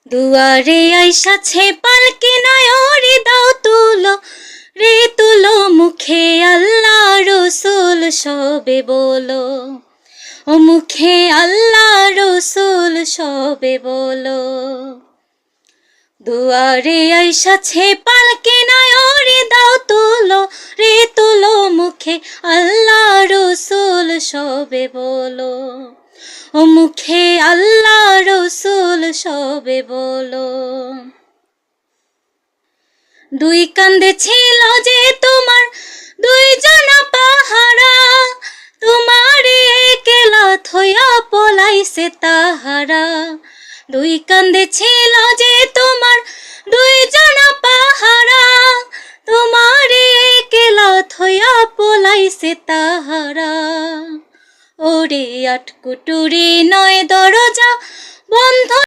দুয়ারে আইসাছে পালকি নয় রে দাও তুলো রে তুলো মুখে আল্লাহ রসুল সবে বলো ও মুখে আল্লাহ রসুল সবে বলো দুয়ারে আইসাছে পালকি নয় রে দাও তুলো রে তুলো মুখে আল্লাহ রসুল সবে বলো ও মুখে আল্লাহ রসুল সবে বলো দুই কান্দে ছিল যে তোমার দুইজন পাহারা তোমারে একলা থইয়া পলাইছে তাহারা দুই কান্দে ছিল যে তোমার দুইজন পাহারা তোমারে একলা থইয়া পলাইছে তাহারা ওরে আটকুটুরি নয় দরজা বন্ধ